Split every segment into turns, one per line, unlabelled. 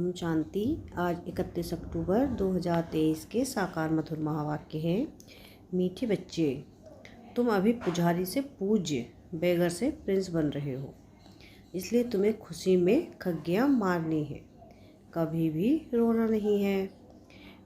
ओम शांति। आज 31 अक्टूबर 2023 के साकार मधुर महावाक्य हैं। मीठे बच्चे, तुम अभी पुजारी से पूज्य, बेगर से प्रिंस बन रहे हो, इसलिए तुम्हें खुशी में खग्गियाँ मारनी है, कभी भी रोना नहीं है।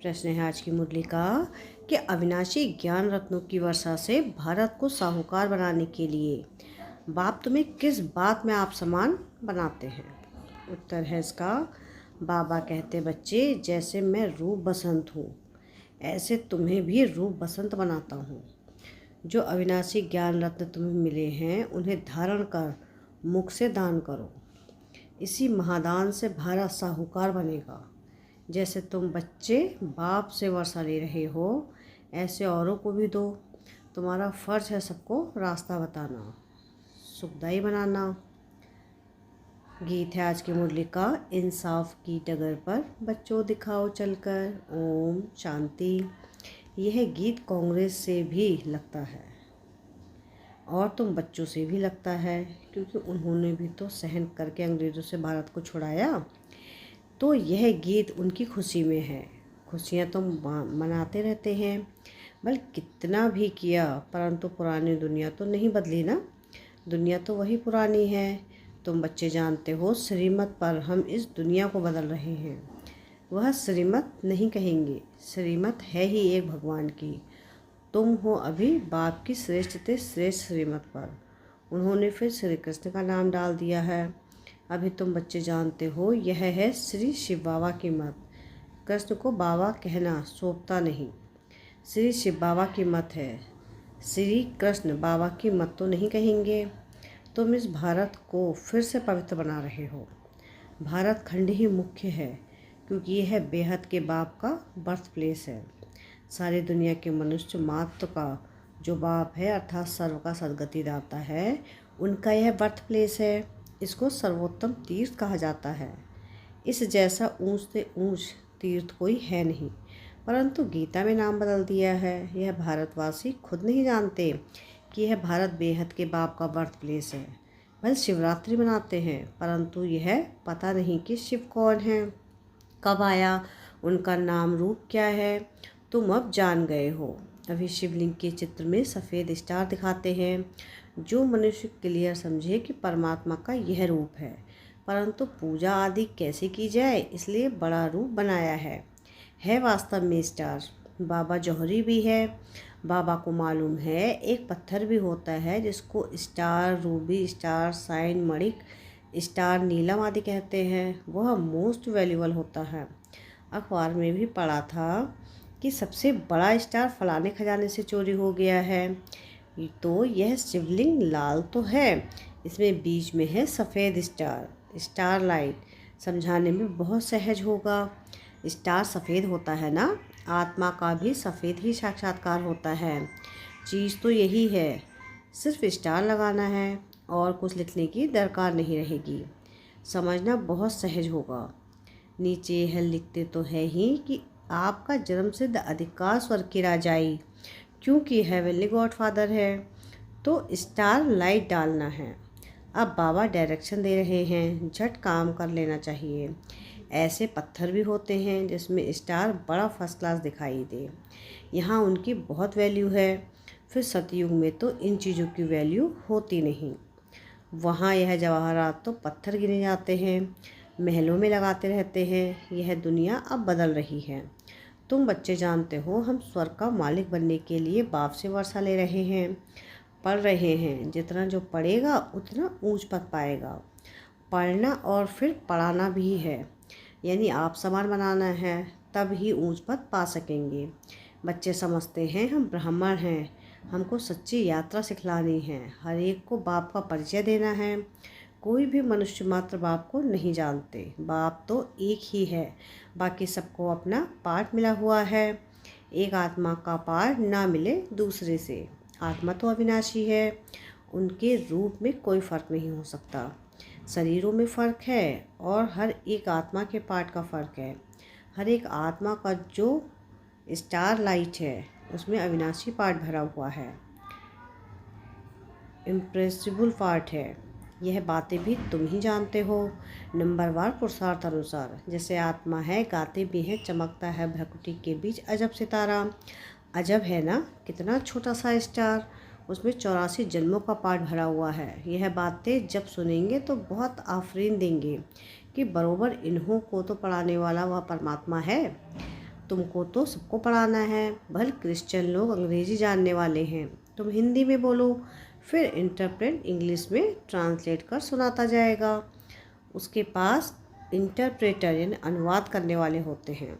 प्रश्न है आज की मुरली का कि अविनाशी ज्ञान रत्नों की वर्षा से भारत को साहूकार बनाने के लिए बाप तुम्हें किस बात में आप समान बनाते हैं। उत्तर है इसका, बाबा कहते बच्चे, जैसे मैं रूप बसंत हूँ ऐसे तुम्हें भी रूप बसंत बनाता हूँ। जो अविनाशी ज्ञान रत्न तुम्हें मिले हैं उन्हें धारण कर मुख से दान करो। इसी महादान से भारत साहूकार बनेगा। जैसे तुम बच्चे बाप से वर्षा ले रहे हो ऐसे औरों को भी दो। तुम्हारा फर्ज है सबको रास्ता बताना, सुखदाई बनाना। गीत है आज की मुरली का, इंसाफ की डगर पर बच्चों दिखाओ चलकर। ओम शांति। यह गीत कांग्रेस से भी लगता है और तुम बच्चों से भी लगता है, क्योंकि उन्होंने भी तो सहन करके अंग्रेज़ों से भारत को छुड़ाया। तो यह गीत उनकी खुशी में है। खुशियाँ तो मनाते रहते हैं, बल्कि कितना भी किया परंतु पुरानी दुनिया तो नहीं बदली ना। दुनिया तो वही पुरानी है। तुम बच्चे जानते हो श्रीमत पर हम इस दुनिया को बदल रहे हैं। वह श्रीमत नहीं कहेंगे, श्रीमत है ही एक भगवान की। तुम हो अभी बाप की श्रेष्ठ से श्रेष्ठ श्रीमत पर। उन्होंने फिर श्री कृष्ण का नाम डाल दिया है। अभी तुम बच्चे जानते हो यह है श्री शिव बाबा की मत। कृष्ण को बाबा कहना शोभता नहीं, श्री शिव बाबा की मत है। श्री कृष्ण बाबा की मत तो नहीं कहेंगे। तुम इस भारत को फिर से पवित्र बना रहे हो। भारत खंड ही मुख्य है, क्योंकि यह बेहद के बाप का बर्थ प्लेस है। सारी दुनिया के मनुष्य मात्र का जो बाप है अर्थात सर्व का सदगति दाता है, उनका यह बर्थ प्लेस है। इसको सर्वोत्तम तीर्थ कहा जाता है। इस जैसा ऊंच से ऊंच तीर्थ कोई है नहीं, परंतु गीता में नाम बदल दिया है। यह भारतवासी खुद नहीं जानते कि यह भारत बेहद के बाप का बर्थ प्लेस है। वह शिवरात्रि मनाते हैं, परंतु यह पता नहीं कि शिव कौन है, कब आया, उनका नाम रूप क्या है। तुम अब जान गए हो। अभी शिवलिंग के चित्र में सफ़ेद स्टार दिखाते हैं, जो मनुष्य क्लियर समझे कि परमात्मा का यह रूप है। परंतु पूजा आदि कैसे की जाए, इसलिए बड़ा रूप बनाया है वास्तव में स्टार। बाबा जौहरी भी है। बाबा को मालूम है एक पत्थर भी होता है जिसको स्टार, रूबी स्टार, साइन, मणिक स्टार, नीलम आदि कहते हैं। वह मोस्ट वैल्यूबल होता है। अखबार में भी पढ़ा था कि सबसे बड़ा स्टार फलाने खजाने से चोरी हो गया है। तो यह शिवलिंग लाल तो है, इसमें बीच में है सफ़ेद स्टार, स्टार लाइट। समझाने में बहुत सहज होगा। स्टार सफ़ेद होता है ना, आत्मा का भी सफ़ेद ही साक्षात्कार होता है। चीज़ तो यही है, सिर्फ स्टार लगाना है और कुछ लिखने की दरकार नहीं रहेगी। समझना बहुत सहज होगा। नीचे यह लिखते तो है ही कि आपका जन्म सिद्ध अधिकार स्वर्ग की राजाई, क्योंकि हेवनली गॉडफादर है। तो स्टार लाइट डालना है। अब बाबा डायरेक्शन दे रहे हैं, झट काम कर लेना चाहिए। ऐसे पत्थर भी होते हैं जिसमें स्टार बड़ा फर्स्ट क्लास दिखाई दे, यहाँ उनकी बहुत वैल्यू है। फिर सतयुग में तो इन चीज़ों की वैल्यू होती नहीं। वहाँ यह जवाहरात तो पत्थर गिने जाते हैं, महलों में लगाते रहते हैं। यह दुनिया अब बदल रही है। तुम बच्चे जानते हो हम स्वर्ग का मालिक बनने के लिए बाप से वर्षा ले रहे हैं, पढ़ रहे हैं। जितना जो पढ़ेगा उतना ऊंच पद पाएगा। पढ़ना और फिर पढ़ाना भी है, यानी आप समान बनाना है, तब ही ऊंच पद पा सकेंगे। बच्चे समझते हैं हम ब्राह्मण हैं, हमको सच्ची यात्रा सिखलानी है, हर एक को बाप का परिचय देना है। कोई भी मनुष्य मात्र बाप को नहीं जानते। बाप तो एक ही है, बाकी सबको अपना पार्ट मिला हुआ है। एक आत्मा का पार्ट ना मिले दूसरे से। आत्मा तो अविनाशी है, उनके रूप में कोई फ़र्क नहीं हो सकता। शरीरों में फ़र्क है और हर एक आत्मा के पार्ट का फ़र्क है। हर एक आत्मा का जो स्टार लाइट है उसमें अविनाशी पार्ट भरा हुआ है, इम्प्रेसिबल पार्ट है। यह बातें भी तुम ही जानते हो। नंबरवार पुरुषार्थ अनुसार, जैसे आत्मा है गाते भी है, चमकता है भ्रकुटी के बीच अजब सितारा। अजब है ना, कितना छोटा सा स्टार, उसमें 84 जन्मों का पाठ भरा हुआ है। यह बातें जब सुनेंगे तो बहुत आफरीन देंगे कि बरोबर इन्हों को तो पढ़ाने वाला वह परमात्मा है। तुमको तो सबको पढ़ाना है। भले क्रिश्चियन लोग अंग्रेजी जानने वाले हैं, तुम हिंदी में बोलो, फिर इंटरप्रेट इंग्लिश में ट्रांसलेट कर सुनाता जाएगा। उसके पास इंटरप्रेटर यानी अनुवाद करने वाले होते हैं।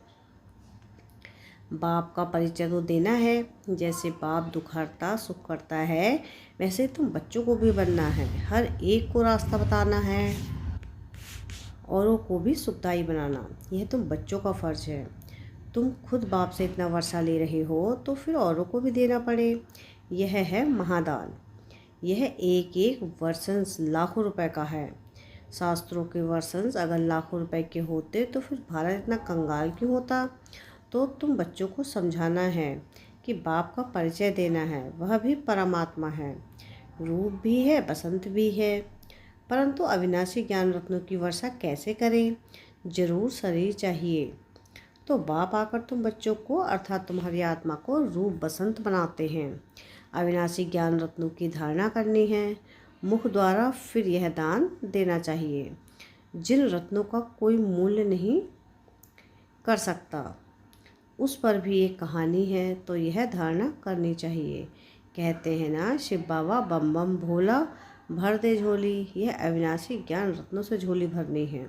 बाप का परिचय तो देना है। जैसे बाप दुख हरता सुख करता है, वैसे तुम बच्चों को भी बनना है। हर एक को रास्ता बताना है, औरों को भी सुखदायी बनाना। यह तुम बच्चों का फर्ज है। तुम खुद बाप से इतना वर्षा ले रहे हो तो फिर औरों को भी देना पड़े। यह है महादान। यह एक एक वर्षंस लाखों रुपए का है। शास्त्रों के वर्षंस अगर लाखों रुपए के होते तो फिर भारत इतना कंगाल क्यों होता। तो तुम बच्चों को समझाना है कि बाप का परिचय देना है। वह भी परमात्मा है, रूप भी है, बसंत भी है। परंतु अविनाशी ज्ञान रत्नों की वर्षा कैसे करें। जरूर शरीर चाहिए। तो बाप आकर तुम बच्चों को अर्थात तुम्हारी आत्मा को रूप बसंत बनाते हैं। अविनाशी ज्ञान रत्नों की धारणा करनी है मुख द्वारा, फिर यह दान देना चाहिए। जिन रत्नों का कोई मूल्य नहीं कर सकता, उस पर भी एक कहानी है, तो यह धारणा करनी चाहिए। कहते हैं ना, शिव बाबा बम बम भोला भर दे झोली। यह अविनाशी ज्ञान रत्नों से झोली भरनी है,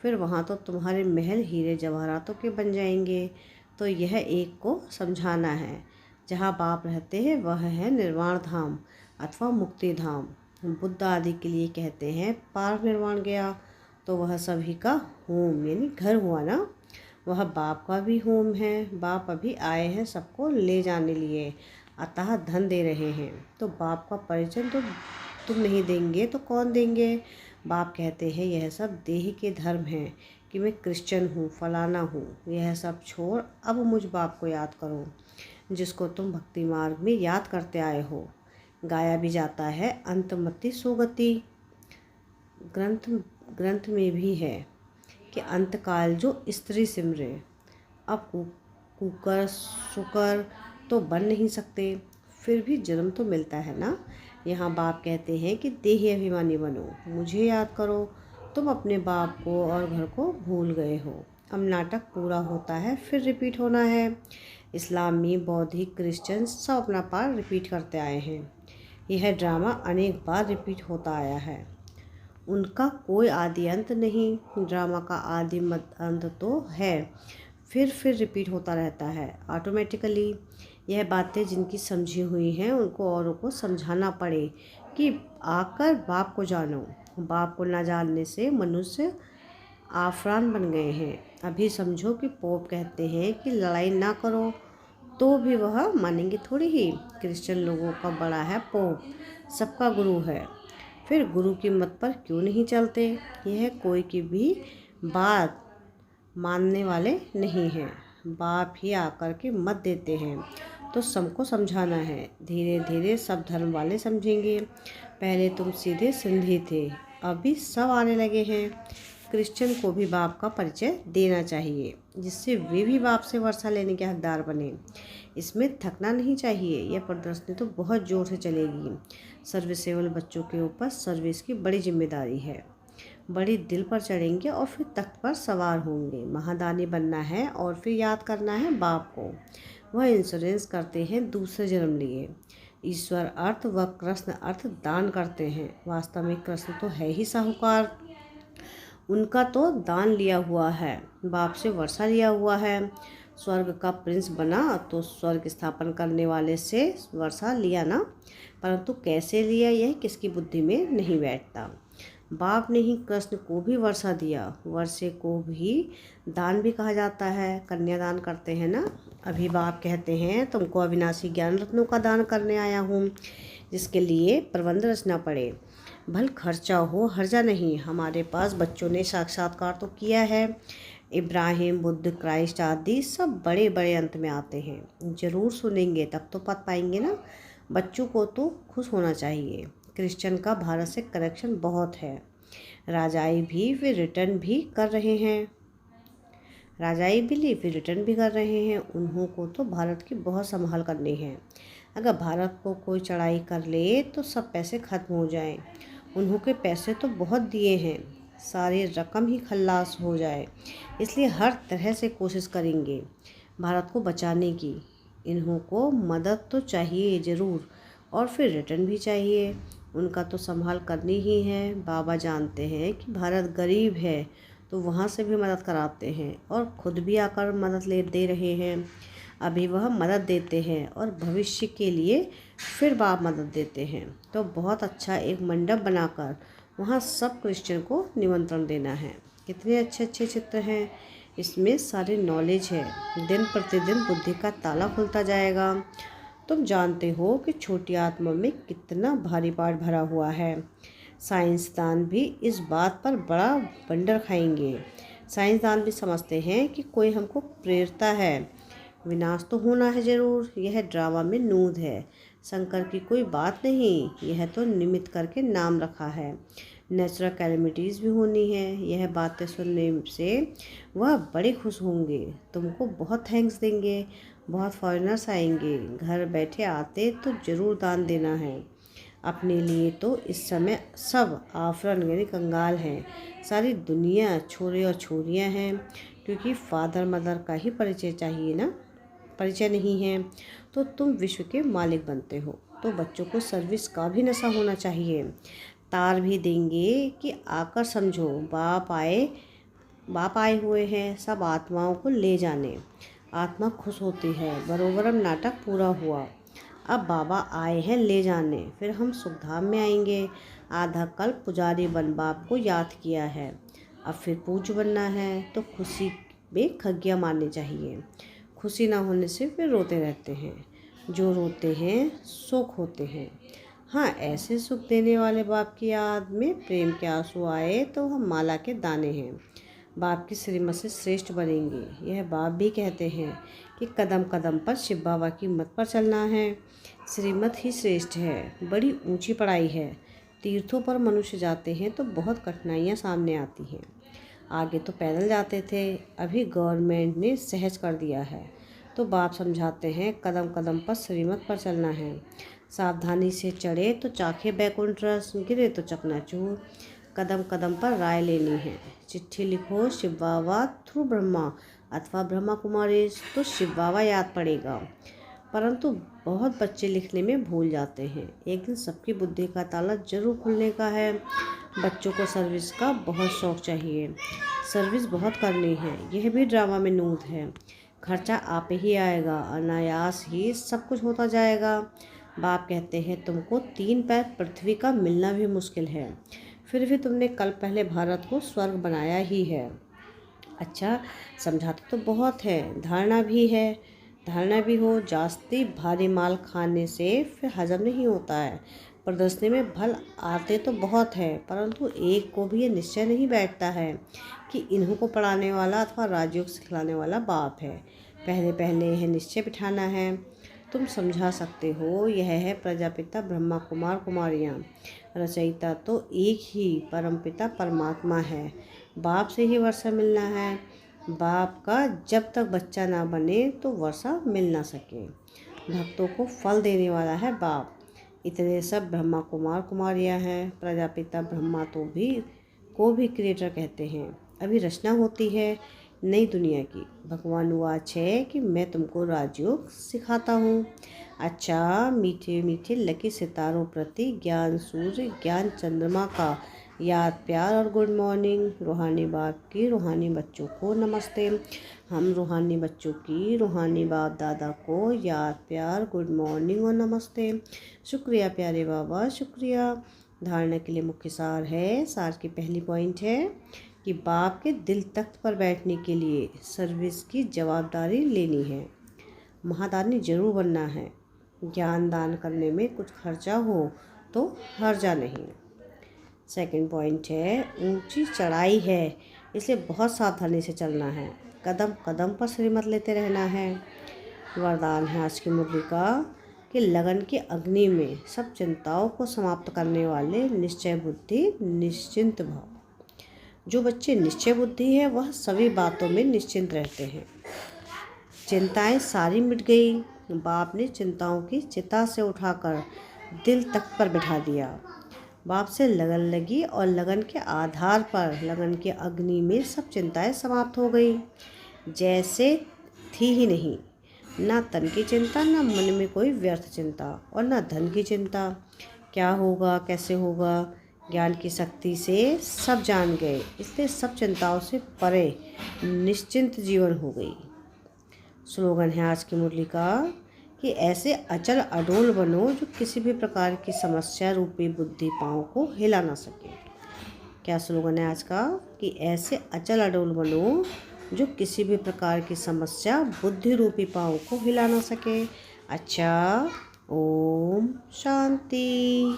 फिर वहाँ तो तुम्हारे महल हीरे जवाहरातों के बन जाएंगे। तो यह एक को समझाना है, जहाँ बाप रहते हैं वह है निर्वाण धाम अथवा मुक्ति धाम। बुद्ध आदि के लिए कहते हैं पार निर्वाण गया, तो वह सभी का होम यानी घर हुआ ना। वह बाप का भी होम है। बाप अभी आए हैं सबको ले जाने लिए, अतः धन दे रहे हैं। तो बाप का परिचय तो तुम नहीं देंगे तो कौन देंगे। बाप कहते हैं यह सब देह के धर्म हैं कि मैं क्रिश्चियन हूँ, फलाना हूँ। यह सब छोड़ अब मुझ बाप को याद करो, जिसको तुम भक्ति मार्ग में याद करते आए हो। गाया भी जाता है अंतमति सुगति। ग्रंथ में भी है कि अंतकाल जो स्त्री सिमरे। अब कुकर सुकर तो बन नहीं सकते, फिर भी जन्म तो मिलता है ना। यहाँ बाप कहते हैं कि देही अभिमानी बनो, मुझे याद करो। तुम अपने बाप को और घर को भूल गए हो। अब नाटक पूरा होता है, फिर रिपीट होना है। इस्लामी, बौद्धिक, क्रिश्चियन सब अपना पार्ट रिपीट करते आए हैं। यह ड्रामा अनेक बार रिपीट होता आया है। उनका कोई आदि अंत नहीं। ड्रामा का आदि अंत तो है, फिर रिपीट होता रहता है ऑटोमेटिकली। यह बातें जिनकी समझी हुई हैं उनको औरों को समझाना पड़े कि आकर बाप को जानो। बाप को न जानने से मनुष्य आफरान बन गए हैं। अभी समझो कि पोप कहते हैं कि लड़ाई ना करो, तो भी वह मानेंगे थोड़ी ही। क्रिश्चियन लोगों का बड़ा है पोप, सबका गुरु है, फिर गुरु की मत पर क्यों नहीं चलते। यह कोई की भी बात मानने वाले नहीं हैं। बाप ही आकर के मत देते हैं, तो सबको समझाना है। धीरे धीरे सब धर्म वाले समझेंगे। पहले तुम सीधे सिंधी थे, अभी सब आने लगे हैं। क्रिश्चियन को भी बाप का परिचय देना चाहिए, जिससे वे भी बाप से वर्षा लेने के हकदार बने। इसमें थकना नहीं चाहिए। यह प्रदर्शनी तो बहुत ज़ोर से चलेगी। सर्विसेबल बच्चों के ऊपर सर्विस की बड़ी जिम्मेदारी है। बड़ी दिल पर चढ़ेंगे और फिर तख्त पर सवार होंगे। महादानी बनना है और फिर याद करना है बाप को। वह इंश्योरेंस करते हैं दूसरे जन्म लिए। ईश्वर अर्थ व कृष्ण अर्थ दान करते हैं। वास्तव में कृष्ण तो है ही साहूकार। उनका तो दान लिया हुआ है, बाप से वर्षा लिया हुआ है। स्वर्ग का प्रिंस बना तो स्वर्ग स्थापन करने वाले से वर्षा लिया ना, परंतु कैसे लिया यह किसकी बुद्धि में नहीं बैठता। बाप ने ही कृष्ण को भी वर्षा दिया। वर्षे को भी दान भी कहा जाता है, कन्यादान करते हैं ना। अभी बाप कहते हैं तुमको अविनाशी ज्ञान रत्नों का दान करने आया हूँ, जिसके लिए प्रबंध रचना पड़े। भल खर्चा हो, हर्जा नहीं। हमारे पास बच्चों ने साक्षात्कार तो किया है। इब्राहिम, बुद्ध, क्राइस्ट आदि सब बड़े बड़े अंत में आते हैं। जरूर सुनेंगे, तब तो पत पाएंगे ना। बच्चों को तो खुश होना चाहिए। क्रिश्चियन का भारत से कनेक्शन बहुत है। राजाई भी वे रिटर्न भी कर रहे हैं। राजाई भी फिर रिटर्न भी कर रहे हैं। उन्हों को तो भारत की बहुत संभाल करनी है। अगर भारत को कोई चढ़ाई कर ले तो सब पैसे खत्म हो जाएं। उन्हों के पैसे तो बहुत दिए हैं, सारी रकम ही खल्लास हो जाए। इसलिए हर तरह से कोशिश करेंगे भारत को बचाने की। इन्हों को मदद तो चाहिए ज़रूर, और फिर रिटर्न भी चाहिए। उनका तो संभाल करनी ही है। बाबा जानते हैं कि भारत गरीब है, तो वहाँ से भी मदद कराते हैं और ख़ुद भी आकर मदद दे रहे हैं। अभी वह मदद देते हैं और भविष्य के लिए फिर बाप मदद देते हैं। तो बहुत अच्छा एक मंडप बनाकर वहाँ सब क्रिश्चियन को निमंत्रण देना है। कितने अच्छे अच्छे चित्र हैं, इसमें सारी नॉलेज है। दिन प्रतिदिन बुद्धि का ताला खुलता जाएगा। तुम जानते हो कि छोटी आत्मा में कितना भारी पाठ भरा हुआ है। साइंसदान भी इस बात पर बड़ा बंडर खाएंगे। साइंसदान भी समझते हैं कि कोई हमको प्रेरता है। विनाश तो होना है ज़रूर, यह ड्रामा में नूद है। शंकर की कोई बात नहीं, यह तो निमित्त करके नाम रखा है। नेचुरल कैलेमिटीज़ भी होनी है। यह बातें सुनने से वह बड़े खुश होंगे, तुमको बहुत थैंक्स देंगे। बहुत फॉरेनर्स आएंगे, घर बैठे आते तो ज़रूर दान देना है। अपने लिए तो इस समय सब आफरन यानी कंगाल हैं। सारी दुनिया छोरे और छोरियां हैं, क्योंकि फादर मदर का ही परिचय चाहिए ना। परिचय नहीं है तो तुम विश्व के मालिक बनते हो। तो बच्चों को सर्विस का भी नशा होना चाहिए। तार भी देंगे कि आकर समझो, बाप आए हुए हैं सब आत्माओं को ले जाने। आत्मा खुश होती है। बरोबरम नाटक पूरा हुआ। अब बाबा आए हैं ले जाने, फिर हम सुखधाम में आएंगे। आधा कल पुजारी बन बाप को याद किया है, अब फिर पूज्य बनना है। तो खुशी में खग्गियाँ मारनी चाहिए। खुशी ना होने से फिर रोते रहते हैं। जो रोते हैं सुख होते हैं। हाँ, ऐसे सुख देने वाले बाप की याद में प्रेम के आंसू आए तो हम माला के दाने हैं। बाप की श्रीमत से श्रेष्ठ बनेंगे। यह बाप भी कहते हैं कि कदम कदम पर शिव बाबा की मत पर चलना है। श्रीमत ही श्रेष्ठ है। बड़ी ऊंची पढ़ाई है। तीर्थों पर मनुष्य जाते हैं तो बहुत कठिनाइयाँ सामने आती हैं। आगे तो पैदल जाते थे, अभी गवर्नमेंट ने सहज कर दिया है। तो बाप समझाते हैं कदम कदम पर श्रीमत पर चलना है। सावधानी से चढ़े तो चाखे बैकुंठ रस, गिरे तो चकनाचूर। कदम कदम पर राय लेनी है। चिट्ठी लिखो शिव बाबा थ्रू ब्रह्मा अथवा ब्रह्मा कुमारी, तो शिव बाबा याद पड़ेगा। परंतु बहुत बच्चे लिखने में भूल जाते हैं। एक दिन सबकी बुद्धि का ताला जरूर खुलने का है। बच्चों को सर्विस का बहुत शौक चाहिए। सर्विस बहुत करनी है। यह भी ड्रामा में नूद है। खर्चा आप ही आएगा, अनायास ही सब कुछ होता जाएगा। बाप कहते हैं तुमको 3 पैर पृथ्वी का मिलना भी मुश्किल है, फिर भी तुमने कल पहले भारत को स्वर्ग बनाया ही है। अच्छा, समझाते तो बहुत है, धारणा भी है। धारणा भी हो, जास्ती भारी माल खाने से फिर हजम नहीं होता है। प्रदर्शनी में भल आते तो बहुत है, परंतु एक को भी ये निश्चय नहीं बैठता है कि इन्हों को पढ़ाने वाला अथवा राजयोग सिखलाने वाला बाप है। पहले पहले यह निश्चय बिठाना है। तुम समझा सकते हो। यह है प्रजापिता ब्रह्मा कुमार कुमारियाँ। रचयिता तो एक ही परमपिता परमात्मा है। बाप से ही वर्षा मिलना है। बाप का जब तक बच्चा ना बने तो वर्षा मिल ना सके। भक्तों को फल देने वाला है बाप। इतने सब ब्रह्मा कुमार कुमारियाँ हैं। प्रजापिता ब्रह्मा तो भी क्रिएटर कहते हैं। अभी रचना होती है नई दुनिया की। भगवान वाच है कि मैं तुमको राजयोग सिखाता हूँ। अच्छा, मीठे मीठे लकी सितारों प्रति ज्ञान सूर्य ज्ञान चंद्रमा का याद प्यार और गुड मॉर्निंग। रूहानी बाप की रूहानी बच्चों को नमस्ते। हम रूहानी बच्चों की रूहानी बाप दादा को याद प्यार गुड मॉर्निंग और नमस्ते। शुक्रिया प्यारे बाबा, शुक्रिया। धारणा के लिए मुख्य सार है। सार की पहली पॉइंट है कि बाप के दिल तख्त पर बैठने के लिए सर्विस की जवाबदारी लेनी है। महादानी जरूर बनना है। ज्ञान दान करने में कुछ खर्चा हो तो हर्जा नहीं। सेकंड पॉइंट है, ऊंची चढ़ाई है, इसलिए बहुत सावधानी से चलना है। कदम कदम पर श्रीमत लेते रहना है। वरदान है आज की मुरली का कि लगन की अग्नि में सब चिंताओं को समाप्त करने वाले निश्चय बुद्धि निश्चिंत भाव। जो बच्चे निश्चय बुद्धि है वह सभी बातों में निश्चिंत रहते हैं। चिंताएं सारी मिट गई। बाप ने चिंताओं की चिता से उठाकर दिल तक पर बिठा दिया। बाप से लगन लगी और लगन के आधार पर लगन की अग्नि में सब चिंताएं समाप्त हो गई, जैसे थी ही नहीं। ना तन की चिंता, ना मन में कोई व्यर्थ चिंता और ना धन की चिंता। क्या होगा, कैसे होगा, ज्ञान की शक्ति से सब जान गए, इसलिए सब चिंताओं से परे निश्चिंत जीवन हो गई। स्लोगन है आज की मुरली का कि ऐसे अचल अडोल बनो जो किसी भी प्रकार की समस्या रूपी बुद्धि पाँव को हिला ना सके। क्या स्लोगन है आज का कि ऐसे अचल अडोल बनो जो किसी भी प्रकार की समस्या बुद्धि रूपी पाँव को हिला ना सके। अच्छा, ओम शांति।